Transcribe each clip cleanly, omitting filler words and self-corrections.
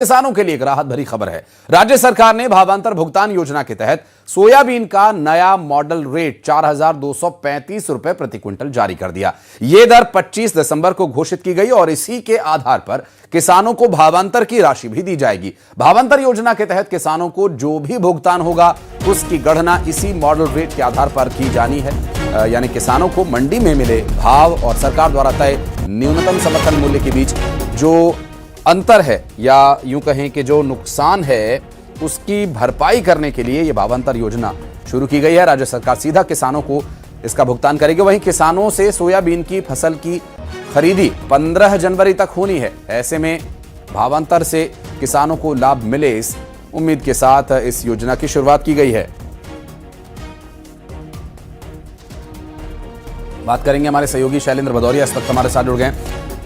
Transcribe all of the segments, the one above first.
किसानों के लिए एक राहत भरी खबर है। राज्य सरकार ने भावांतर भुगतान योजना के तहत सोयाबीन का नया मॉडल रेट 4,235 रुपए प्रति क्विंटल जारी कर दिया। यह दर 25 दिसंबर को घोषित की गई और इसी के आधार पर किसानों को भावांतर की राशि भी दी जाएगी। भावांतर योजना के तहत किसानों को जो भी भुगतान होगा उसकी गणना इसी मॉडल रेट के आधार पर की जानी है। यानी किसानों को मंडी में मिले भाव और सरकार द्वारा तय न्यूनतम समर्थन मूल्य के बीच जो अंतर है या यूं कहें कि जो नुकसान है उसकी भरपाई करने के लिए यह भावांतर योजना शुरू की गई है। राज्य सरकार सीधा किसानों को इसका भुगतान करेगी। वहीं किसानों से सोयाबीन की फसल की खरीदी 15 जनवरी तक होनी है। ऐसे में भावांतर से किसानों को लाभ मिले, इस उम्मीद के साथ इस योजना की शुरुआत की गई है। बात करेंगे हमारे सहयोगी शैलेंद्र भदौरिया इस वक्त हमारे साथ जुड़ गए।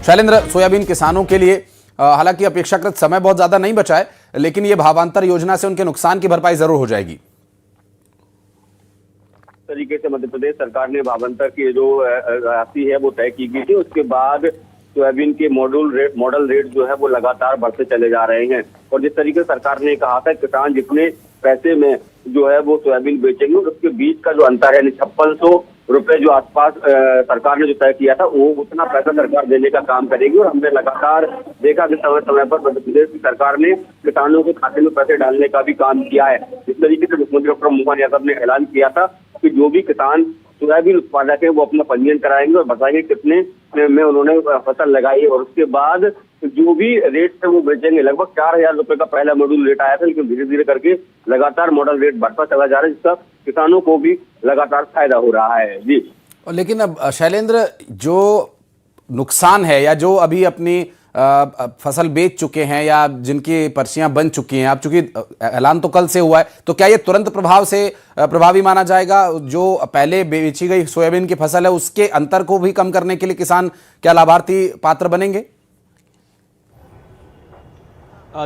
शैलेंद्र, सोयाबीन किसानों के लिए हालांकि अपेक्षाकृत समय बहुत ज्यादा नहीं बचा है, लेकिन यह भावांतर योजना से उनके नुकसान की भरपाई जरूर हो जाएगी। तरीके से मध्य प्रदेश सरकार ने भावांतर की जो राशि है वो तय की गई थी। उसके बाद सोयाबीन के मॉडल रेट जो है वो लगातार बढ़ते चले जा रहे हैं। और जिस तरीके से सरकार ने कहा था किसान जितने पैसे में जो है वो सोयाबीन बेचेंगे उसके बीच का जो अंतर है 5600 रुपए जो आसपास सरकार ने जो तय किया था वो उतना पैसा सरकार देने का काम करेगी। और हमने लगातार देखा कि समय समय पर मध्य प्रदेश की सरकार ने किसानों के खाते में पैसे डालने का भी काम किया है। इस तरीके से मुख्यमंत्री डॉक्टर मोहन यादव ने ऐलान किया था कि जो भी किसान सोयाबीन उत्पादक है वो अपना पंजीयन कराएंगे और बताएंगे कितने में उन्होंने फसल लगाई और उसके बाद जो भी रेट है वो बेचेंगे। लगभग 4,000 रुपए का पहला मॉडल रेट आया था, लेकिन धीरे धीरे करके लगातार मॉडल रेट बढ़ता चला जा रहा है, जिसका किसानों को भी लगातार फायदा हो रहा है। जी, लेकिन अब शैलेंद्र, जो नुकसान है या जो अभी अपनी फसल बेच चुके हैं या जिनकी पर्चियां बन चुकी हैं, अब चूंकि ऐलान तो कल से हुआ है, तो क्या ये तुरंत प्रभाव से प्रभावी माना जाएगा? जो पहले बेची गई सोयाबीन की फसल है उसके अंतर को भी कम करने के लिए किसान क्या लाभार्थी पात्र बनेंगे?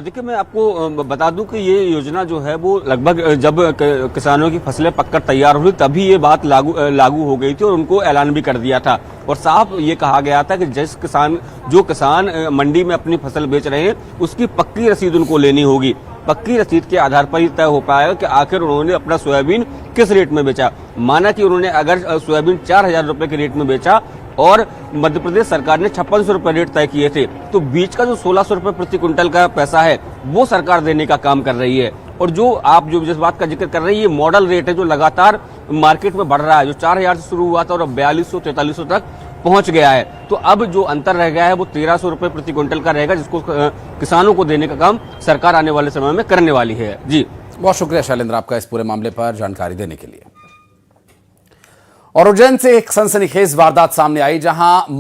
देखिए, मैं आपको बता दूं कि ये योजना जो है वो लगभग जब किसानों की फसलें पककर तैयार हुई तभी ये बात लागू हो गई थी और उनको ऐलान भी कर दिया था। और साफ ये कहा गया था कि जो किसान मंडी में अपनी फसल बेच रहे हैं उसकी पक्की रसीद उनको लेनी होगी। पक्की रसीद के आधार पर ही तय हो पाएगा कि आखिर उन्होंने अपना सोयाबीन किस रेट में बेचा। माना कि उन्होंने अगर सोयाबीन 4,000 रुपए के रेट में बेचा और मध्य प्रदेश सरकार ने 5600 रुपए रेट तय किए थे, तो बीच का जो 1600 रुपए प्रति क्विंटल का पैसा है वो सरकार देने का काम कर रही है। और जो आप जिस बात का जिक्र कर रहे हैं, ये मॉडल रेट है जो लगातार मार्केट में बढ़ रहा है, जो 4,000 से शुरू हुआ था और अब 4200-4300 तक पहुंच गया है। तो अब जो अंतर रह गया है वो 1300 रुपए प्रति क्विंटल का रहेगा, जिसको किसानों को देने का काम सरकार आने वाले समय में करने वाली है। जी, बहुत शुक्रिया शैलेंद्र आपका इस पूरे मामले पर जानकारी देने के लिए। और उज्जैन से एक सनसनीखेज वारदात सामने आई, जहां